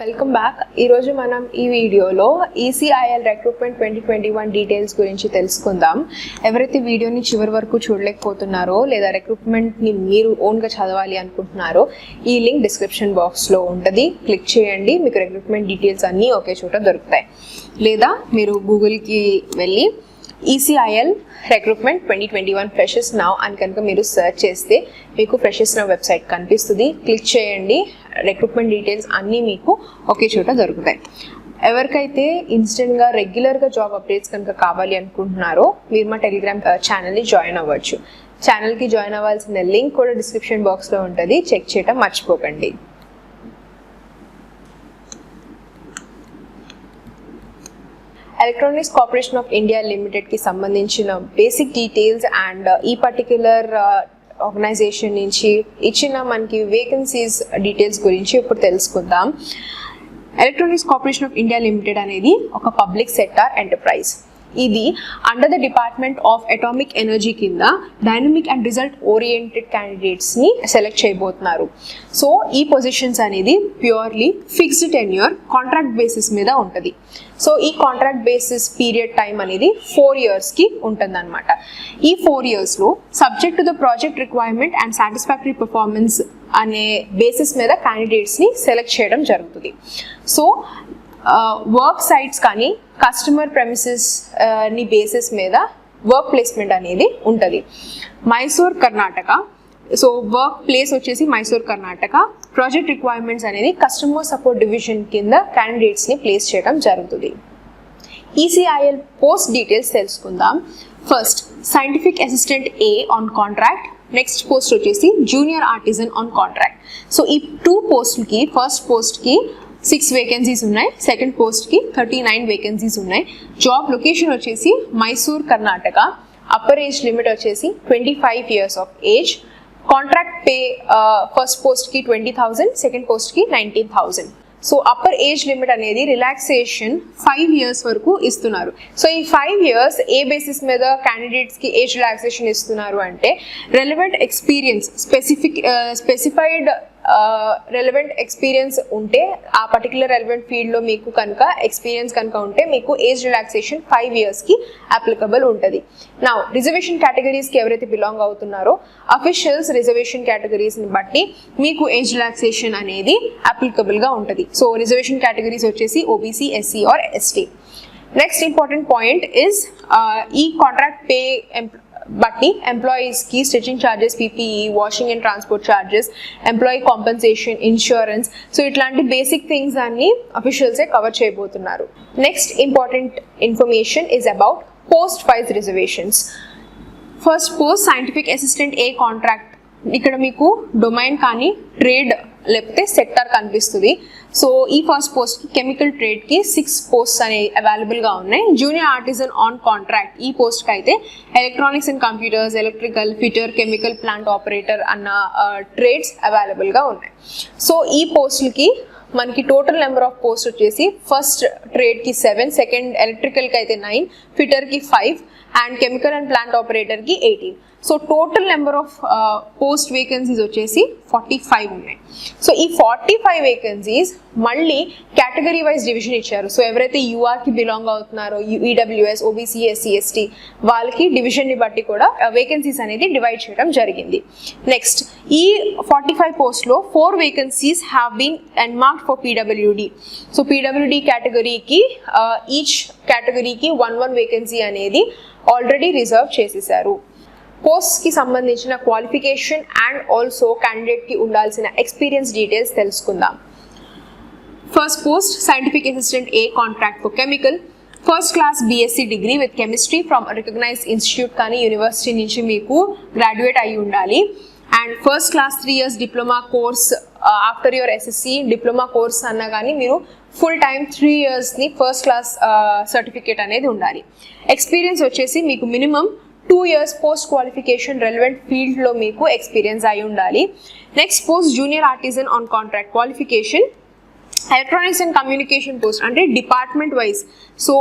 Welcome back. ఈరోజు మనం ఈ వీడియోలో ECIL రిక్రూట్మెంట్ 2021 డీటెయిల్స్ గురించి తెలుసుకుందాం. ఎవరైతే వీడియోని చివరి వరకు చూడలేకపోతున్నారో లేదా రిక్రూట్మెంట్ని మీరు ఓన్గా చదవాలి అనుకుంటున్నారో ఈ లింక్ డిస్క్రిప్షన్ బాక్స్లో ఉంటుంది. క్లిక్ చేయండి, మీకు రిక్రూట్మెంట్ డీటెయిల్స్ అన్నీ ఒకే చోట దొరుకుతాయి. లేదా మీరు గూగుల్కి వెళ్ళి ECIL రిక్రూట్మెంట్ 2021 ఫ్రెషర్స్ నౌ అని కనుక మీరు సెర్చ్ చేస్తే మీకు ఫ్రెషర్స్ నౌ వెబ్సైట్ కనిపిస్తుంది. క్లిక్ చేయండి, రిక్రూట్మెంట్ డీటెయిల్స్ అన్నీ మీకు ఒకే చోట దొరుకుతాయి. ఎవరికైతే ఇన్స్టెంట్గా రెగ్యులర్గా జాబ్ అప్డేట్స్ కనుక కావాలి అనుకుంటున్నారో మీరు మా టెలిగ్రామ్ ఛానల్ని జాయిన్ అవ్వచ్చు. ఛానల్కి జాయిన్ అవ్వాల్సిన లింక్ కూడా డిస్క్రిప్షన్ బాక్స్లో ఉంటుంది, చెక్ చేయటం మర్చిపోకండి. Electronics corporation of India limited కి సంబంధించిన బేసిక్ డీటెయిల్స్ అండ్ ఈ పర్టిక్యులర్ ఆర్గనైజేషన్ నుంచి ఇచ్చిన మనకి వేకెన్సీస్ డీటెయిల్స్ గురించి ఇప్పుడు తెలుసుకుందాం. Electronics corporation of India limited అనేది ఒక పబ్లిక్ సెక్టార్ ఎంటర్ప్రైజ్. ఇది under the department of atomic energy కింద డైనమిక్ అండ్ రిజల్ట్ ఓరియంటెడ్ క్యాండిడేట్స్ని సెలెక్ట్ చేయబోతున్నారు. సో ఈ పొజిషన్స్ అనేది purely fixed tenure contract basis మీద ఉంటుంది. సో ఈ కాంట్రాక్ట్ బేసిస్ పీరియడ్ టైం అనేది 4 yearsకి ఉంటుంది అనమాట. ఈ 4 yearsలో subject to the project requirement and satisfactory performance అనే బేసిస్ మీద క్యాండిడేట్స్ని సెలెక్ట్ చేయడం జరుగుతుంది. సో వర్క్ సైట్స్ కానీ కస్టమర్ ప్రెమిసెస్ ని బేసిస్ మీద వర్క్ ప్లేస్మెంట్ అనేది ఉంటుంది. Mysore Karnataka. So work place వచ్చేసి మైసూర్ కర్ణాటక. ప్రాజెక్ట్ రిక్వైర్మెంట్స్ అనేది కస్టమర్ సపోర్ట్ డివిజన్ కింద క్యాండిడేట్స్ని ప్లేస్ చేయడం జరుగుతుంది. ECIL పోస్ట్ డీటెయిల్స్ తెలుసుకుందాం. First scientific assistant A on contract. Next post వచ్చేసి junior artisan on contract. So ఈ 2 పోస్ట్కి ఫస్ట్ పోస్ట్కి 6 వేకెన్సీస్ ఉన్నాయి, సెకండ్ పోస్ట్కి 39 వేకెన్సీస్ ఉన్నాయి. జాబ్ లొకేషన్ వచ్చేసి Mysore Karnataka. Upper age limit వచ్చేసి 25 years of age. Contract pay first పోస్ట్కి 20,000, సెకండ్ పోస్ట్కి 19,000. సో అప్పర్ ఏజ్ లిమిట్ అనేది రిలాక్సేషన్ 5 years వరకు ఇస్తున్నారు. సో ఈ 5 years ఏ బేసిస్ మీద క్యాండిడేట్స్కి ఏజ్ రిలాక్సేషన్ ఇస్తున్నారు అంటే relevant experience specified relevant experience ఉంటే ఆ పర్టికులర్ రెలవెంట్ ఫీల్డ్లో మీకు కనుక ఎక్స్పీరియన్స్ కనుక ఉంటే మీకు ఏజ్ రిలాక్సేషన్ 5 yearsకి అప్లికబుల్ ఉంటుంది. నా రిజర్వేషన్ కేటగిరీస్కి ఎవరైతే బిలాంగ్ అవుతున్నారో అఫీషియల్స్ రిజర్వేషన్ కేటగిరీస్ని బట్టి మీకు ఏజ్ రిలాక్సేషన్ అనేది అప్లికబుల్గా ఉంటుంది. సో రిజర్వేషన్ కేటగిరీస్ వచ్చేసి OBC, SC or ST. Next important point is ఈ కాంట్రాక్ట్ పే బట్టి ఎంప్లాయీస్కి stitching charges, PPE, washing and transport charges, employee compensation, insurance, so ఇట్లాంటి బేసిక్ థింగ్స్ అన్ని అఫీషియల్సే కవర్ చేయబోతున్నారు. Next important information is about post wise reservations. First post scientific assistant A contract. ఇక్కడ మీకు domain కానీ trade లేకపోతే సెక్టార్ కనిపిస్తుంది. So ఈ ఫస్ట్ పోస్ట్కి కెమికల్ ట్రేడ్కి 6 పోస్ట్స్ అనేవి అవైలబుల్గా ఉన్నాయి. జూనియర్ ఆర్టిజన్ ఆన్ కాంట్రాక్ట్ ఈ పోస్ట్కి అయితే electronics and computers, electrical, fitter, chemical plant operator అన్న ట్రేడ్స్ అవైలబుల్గా ఉన్నాయి. సో ఈ పోస్టులకి మనకి టోటల్ నెంబర్ ఆఫ్ పోస్ట్ వచ్చేసి ఫస్ట్ ట్రేడ్కి 7, సెకండ్ ఎలక్ట్రికల్కి అయితే 9, ఫిటర్కి 5 అండ్ కెమికల్ అండ్ ప్లాంట్ ఆపరేటర్కి 18. So total number of post vacancies వచ్చేసి 45 ఉన్నాయి. సో ఈ 45 వేకెన్సీస్ మళ్ళీ కేటగిరీ వైజ్ డివిజన్ ఇచ్చారు. సో ఎవరైతే URకి బిలాంగ్ అవుతున్నారో EWS, OBC, SC, ST వాళ్ళకి డివిజన్ని బట్టి కూడా వేకెన్సీస్ అనేది డివైడ్ చేయడం జరిగింది. నెక్స్ట్ ఈ 45 పోస్ట్లో 4 vacancies have been earmarked for PWD. So PWD కేటగిరీకి ఈచ్ కేటగిరీకి 1 వేకెన్సీ అనేది ఆల్రెడీ రిజర్వ్ చేసేసారు. పోస్ట్కి సంబంధించిన క్వాలిఫికేషన్ అండ్ ఆల్సో క్యాండిడేట్కి ఉండాల్సిన ఎక్స్పీరియన్స్ డీటెయిల్స్ తెలుసుకుందాం. First post scientific assistant A contract for chemical. First class BSc degree with chemistry from recognised institute కానీ యూనివర్సిటీ నుంచి మీకు గ్రాడ్యుయేట్ అయి ఉండాలి. And first class 3 years diploma course after your SSC diploma course అన్నా కానీ మీరు full time 3 yearsని first class certificate అనేది ఉండాలి. ఎక్స్పీరియన్స్ వచ్చేసి మీకు minimum 2 years post qualification relevant ఫీల్డ్లో మీకు ఎక్స్పీరియన్స్ అయి ఉండాలి. Next post junior artisan on contract qualification electronics and communication post అంటే డిపార్ట్మెంట్ వైజ్. సో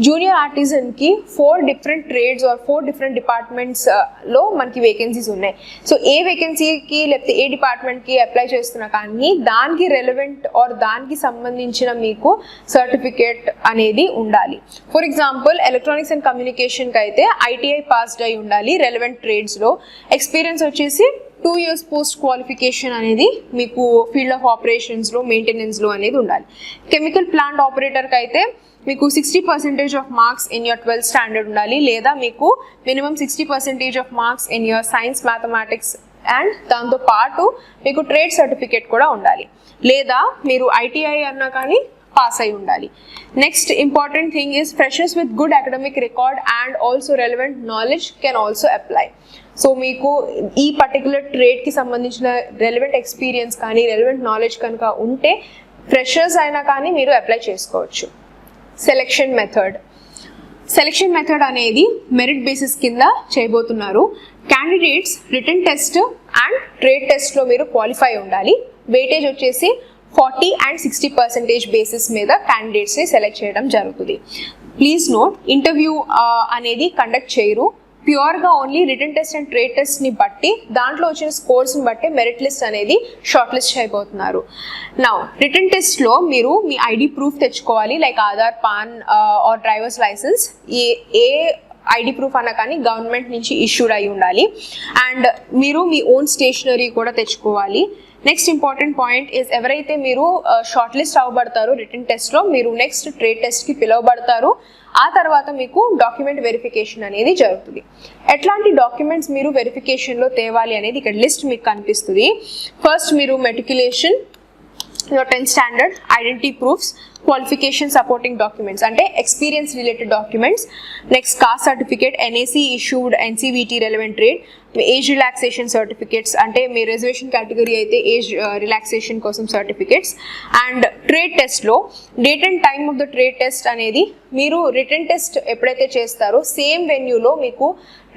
జూనియర్ ఆర్టిజన్కి 4 డిఫరెంట్ ట్రేడ్స్ ఆర్ 4 డిఫరెంట్ డిపార్ట్మెంట్స్లో మనకి వేకెన్సీస్ ఉన్నాయి. సో ఏ వేకెన్సీకి లేకపోతే ఏ డిపార్ట్మెంట్కి అప్లై చేస్తున్నా కానీ దానికి రెలవెంట్ ఆర్ దానికి సంబంధించిన మీకు సర్టిఫికేట్ అనేది ఉండాలి. ఫర్ ఎగ్జాంపుల్ ఎలక్ట్రానిక్స్ అండ్ కమ్యూనికేషన్కి అయితే ITI పాస్డ్ అయి ఉండాలి రెలవెంట్ ట్రేడ్స్లో. ఎక్స్పీరియన్స్ వచ్చేసి 2 years పోస్ట్ క్వాలిఫికేషన్ అనేది మీకు ఫీల్డ్ ఆఫ్ ఆపరేషన్స్లో మెయింటెనెన్స్లో అనేది ఉండాలి. కెమికల్ ప్లాంట్ ఆపరేటర్కి అయితే మీకు 60% of marks in your 12th standard ఉండాలి, లేదా మీకు minimum 60% of marks in your science mathematics and దాంతో పాటు మీకు ట్రేడ్ సర్టిఫికేట్ కూడా ఉండాలి, లేదా మీరు ITI అన్నా కానీ పాస్ అయి ఉండాలి. Next important thing is freshers with good academic record and also relevant knowledge can also apply. So మీకు ఈ పర్టికులర్ ట్రేడ్కి సంబంధించిన రెలవెంట్ ఎక్స్పీరియన్స్ కానీ రెలవెంట్ నాలెడ్జ్ కనుక ఉంటే ఫ్రెషర్స్ అయినా కానీ మీరు అప్లై చేసుకోవచ్చు. సెలెక్షన్ మెథడ్ అనేది మెరిట్ బేసిస్ కింద చేయబోతున్నారు. Candidates return test and trade టెస్ట్లో మీరు క్వాలిఫై ఉండాలి. వెయిటేజ్ వచ్చేసి 40 and 60% బేసిస్ మీద క్యాండిడేట్స్ని సెలెక్ట్ చేయడం జరుగుతుంది. ప్లీజ్ నోట్, ఇంటర్వ్యూ అనేది కండక్ట్ చేయరు. ప్యూర్గా only written test and trade టెస్ట్ని బట్టి దాంట్లో వచ్చిన స్కోర్స్ని బట్టి మెరిట్ లిస్ట్ అనేది షార్ట్ లిస్ట్ చేయబోతున్నారు. నౌ రిటన్ టెస్ట్లో మీరు మీ ID ప్రూఫ్ తెచ్చుకోవాలి, like Aadhaar, PAN or driver's licence. ఏ ID ప్రూఫ్ అన్నా కానీ గవర్నమెంట్ నుంచి ఇష్యూడ్ అయి ఉండాలి. అండ్ మీరు మీ ఓన్ స్టేషనరీ కూడా తెచ్చుకోవాలి. నెక్స్ట్ ఇంపార్టెంట్ పాయింట్ ఈజ్ ఎవరైతే మీరు షార్ట్ లిస్ట్ అవ్వబడతారో రిటన్ టెస్ట్లో, మీరు నెక్స్ట్ ట్రేడ్ టెస్ట్కి పిలువబడతారు. ఆ తర్వాత మీకు డాక్యుమెంట్ వెరిఫికేషన్ అనేది జరుగుతుంది. ఎట్లాంటి డాక్యుమెంట్స్ మీరు వెరిఫికేషన్లో తేవాలి అనేది ఇక్కడ లిస్ట్ మీకు కనిపిస్తుంది. ఫస్ట్ మీరు matriculation, your 10th standard, identity proofs, qualification supporting documents అంటే experience related documents. Next caste certificate, NAC issued NCVT relevant trade, age relaxation certificates అంటే మీ రిజర్వేషన్ కేటగిరీ అయితే ఏజ్ రిలాక్సేషన్ కోసం సర్టిఫికేట్స్. అండ్ ట్రేడ్ టెస్ట్లో date and time of the trade test అనేది మీరు written test ఎప్పుడైతే చేస్తారో సేమ్ వెన్యూలో మీకు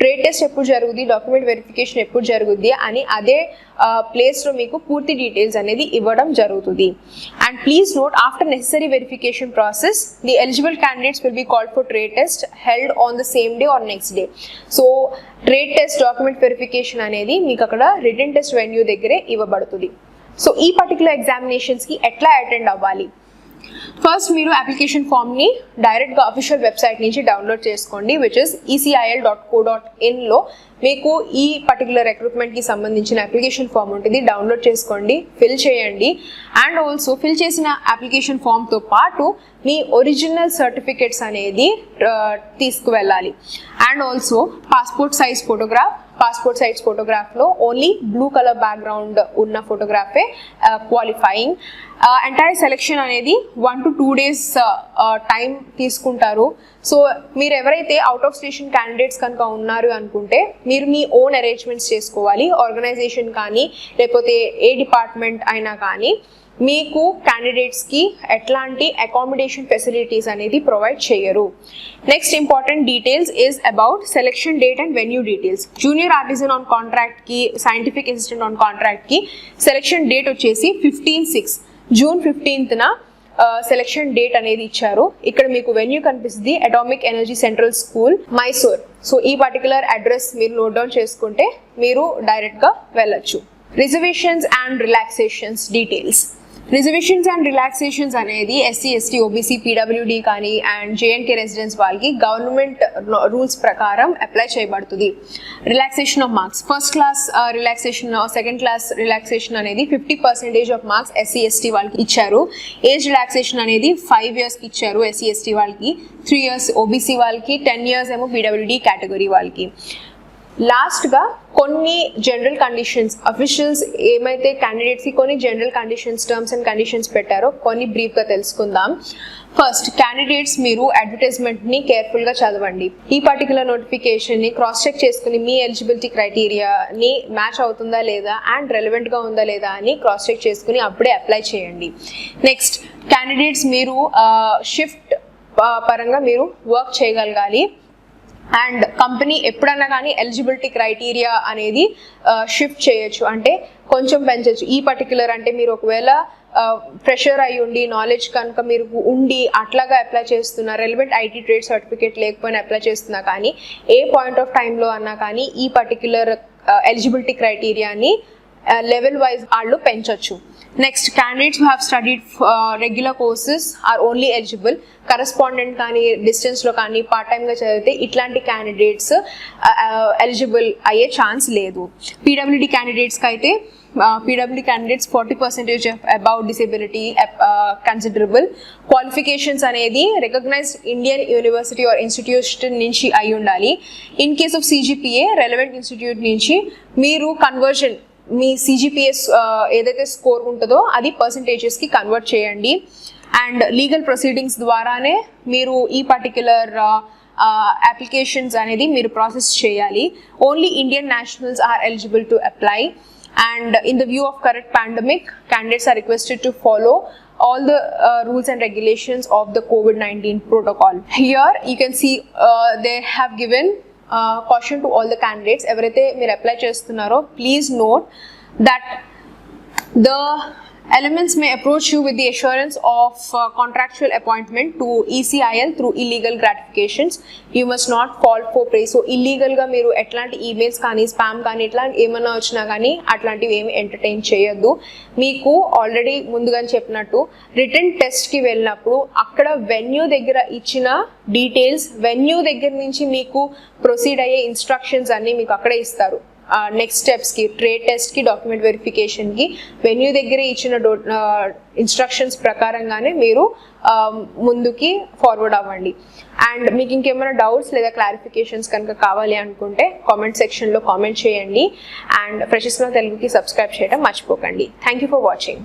ట్రేడ్ టెస్ట్ ఎప్పుడు జరుగుద్ది, డాక్యుమెంట్ వెరిఫికేషన్ ఎప్పుడు జరుగుద్ది అని అదే ప్లేస్లో మీకు పూర్తి డీటెయిల్స్ అనేది ఇవ్వడం జరుగుతుంది. And please note, after necessary verification process the eligible candidates will be called for trade test held on the same day or next day. So trade test, document verification అనేది మీకు అక్కడ రిటన్ టెస్ట్ వెన్యూ దగ్గరే ఇవ్వబడుతుంది. So ఈ particular ఎగ్జామినేషన్స్కి ఎట్లా attend అవ్వాలి? First మీరు application ఫామ్ని డైరెక్ట్గా అఫీషియల్ వెబ్సైట్ నుంచి డౌన్లోడ్ చేసుకోండి, విచ్ ఇస్ ECIL.co.in. మీకు ఈ పర్టికులర్ రిక్రూట్మెంట్కి సంబంధించిన అప్లికేషన్ ఫామ్ ఉంటుంది, డౌన్లోడ్ చేసుకోండి, ఫిల్ చేయండి. అండ్ ఆల్సో ఫిల్ చేసిన అప్లికేషన్ ఫామ్తో పాటు మీ ఒరిజినల్ సర్టిఫికేట్స్ అనేది తీసుకువెళ్ళాలి. అండ్ ఆల్సో పాస్పోర్ట్ సైజ్ ఫోటోగ్రాఫ్లో ఓన్లీ బ్లూ కలర్ బ్యాక్గ్రౌండ్ ఉన్న ఫోటోగ్రాఫే క్వాలిఫైయింగ్. ఎంటైర్ సెలెక్షన్ అనేది 1 to 2 days టైం తీసుకుంటారు. సో మీరు ఎవరైతే అవుట్ ఆఫ్ స్టేషన్ క్యాండిడేట్స్ కనుక ఉన్నారు అనుకుంటే మీరు మీ ఓన్ అరేంజ్మెంట్స్ చేసుకోవాలి. ఆర్గనైజేషన్ కానీ లేకపోతే ఏ డిపార్ట్మెంట్ అయినా కానీ మీకు క్యాండిడేట్స్కి ఎట్లాంటి అకామిడేషన్ ఫెసిలిటీస్ అనేది ప్రొవైడ్ చేయరు. Next important details is about selection date and venue details. Junior artisan on కాంట్రాక్ట్కి, సైంటిఫిక్ అసిస్టెంట్ ఆన్ కాంట్రాక్ట్కి సెలెక్షన్ డేట్ వచ్చేసి June 15th సెలెక్షన్ డేట్ అనేది ఇచ్చారు. ఇక్కడ మీకు వెన్యూ కనిపిస్తుంది, atomic energy central school, Mysore. So ఈ పర్టికులర్ అడ్రస్ మీరు నోట్ డౌన్ చేసుకుంటే మీరు డైరెక్ట్గా వెళ్ళొచ్చు. Reservations and relaxations details. Reservations and relaxations అనేది SC, ST, OBC, PWD కానీ అండ్ JNK రెసిడెన్స్ వాళ్ళకి గవర్నమెంట్ రూల్స్ ప్రకారం అప్లై చేయబడుతుంది. Relaxation of marks, first class relaxation, second class relaxation అనేది 50% ఆఫ్ మార్క్స్ SC, ST వాళ్ళకి ఇచ్చారు. ఏజ్ రిలాక్సేషన్ అనేది 5 yearsకి ఇచ్చారు SC, ST వాళ్ళకి, 3 years OBC వాళ్ళకి, 10 years ఏమో PWD కేటగిరీ వాళ్ళకి. లాస్ట్గా కొన్ని జనరల్ కండిషన్స్, అఫీషియల్స్ ఏమైతే క్యాండిడేట్స్కి కొన్ని general conditions, terms and conditions పెట్టారో కొన్ని బ్రీఫ్గా తెలుసుకుందాం. ఫస్ట్, క్యాండిడేట్స్ మీరు అడ్వర్టైజ్మెంట్ని కేర్ఫుల్గా చదవండి. ఈ పర్టికులర్ నోటిఫికేషన్ని క్రాస్ చెక్ చేసుకుని మీ ఎలిజిబిలిటీ క్రైటీరియాని మ్యాచ్ అవుతుందా లేదా అండ్ రెలవెంట్గా ఉందా లేదా అని క్రాస్ చెక్ చేసుకుని అప్పుడే అప్లై చేయండి. నెక్స్ట్, క్యాండిడేట్స్ మీరు షిఫ్ట్ పరంగా మీరు వర్క్ చేయగలగాలి. అండ్ కంపెనీ ఎప్పుడన్నా కానీ ఎలిజిబిలిటీ క్రైటీరియా అనేది షిఫ్ట్ చేయొచ్చు, అంటే కొంచెం పెంచవచ్చు. ఈ పర్టికులర్ అంటే మీరు ఒకవేళ ఫ్రెషర్ అయి ఉండి నాలెడ్జ్ కనుక మీరు ఉండి అట్లాగా అప్లై చేస్తున్నా, రెలవెంట్ ఐటీ ట్రేడ్ సర్టిఫికేట్ లేకపోయినా అప్లై చేస్తున్నా కానీ ఏ పాయింట్ ఆఫ్ టైంలో అన్నా కానీ ఈ పర్టిక్యులర్ ఎలిజిబిలిటీ క్రైటీరియాని లెవెల్ వైజ్ వాళ్ళు పెంచొచ్చు. Next, candidates who have studied regular courses are only eligible. Correspondent కానీ డిస్టెన్స్లో కానీ పార్ట్ టైమ్గా చదివితే ఇట్లాంటి క్యాండిడేట్స్ ఎలిజిబుల్ అయ్యే ఛాన్స్ లేదు. పీడబ్ల్యూడీ క్యాండిడేట్స్కి అయితే PWD candidates 40% above disability considerable. Qualifications అనేది recognised Indian university or institution నుంచి అయి ఉండాలి. In case of CGPA relevant institute నుంచి మీరు కన్వర్షన్ మీ సిజిపిఎస్ ఏదైతే స్కోర్ ఉంటుందో అది పర్సంటేజెస్కి కన్వర్ట్ చేయండి. అండ్ లీగల్ ప్రొసీడింగ్స్ ద్వారానే మీరు ఈ పర్టిక్యులర్ అప్లికేషన్స్ అనేది మీరు ప్రాసెస్ చేయాలి. Only Indian nationals are eligible to apply. And in the view of current pandemic, candidates are requested to follow all the rules and regulations of the COVID-19 protocol. Here you can see they have given caution to all the candidates. Evaraithe meer apply chestunnaro, please note that the elements may approach you with the assurance of contractual appointment to ECIL through illegal gratifications. You must not fall for prey. So illegal ga మీరు ఎట్లాంటి emails కానీ spam కానీ ఇట్లా ఏమన్నా వచ్చినా కానీ అట్లాంటివి ఏమి ఎంటర్టైన్ చేయొద్దు. మీకు ఆల్రెడీ ముందుగా చెప్పినట్టు రిటర్న్ టెస్ట్కి వెళ్ళినప్పుడు అక్కడ వెన్యూ దగ్గర ఇచ్చిన డీటెయిల్స్, వెన్యూ దగ్గర నుంచి మీకు ప్రొసీడ్ అయ్యే ఇన్స్ట్రక్షన్స్ అన్నీ మీకు అక్కడే ఇస్తారు. నెక్స్ట్ స్టెప్స్కి, ట్రేడ్ టెస్ట్కి, డాక్యుమెంట్ వెరిఫికేషన్కి వెన్యూ దగ్గర ఇచ్చిన ఇన్స్ట్రక్షన్స్ ప్రకారంగానే మీరు ముందుకి ఫార్వర్డ్ అవ్వండి. అండ్ మీకు ఇంకేమైనా డౌట్స్ లేదా క్లారిఫికేషన్స్ కనుక కావాలి అనుకుంటే కామెంట్ సెక్షన్లో కామెంట్ చేయండి. అండ్ ఫ్రెషెస్ నా తెలుగుకి సబ్స్క్రైబ్ చేయడం మర్చిపోకండి. Thank you for watching.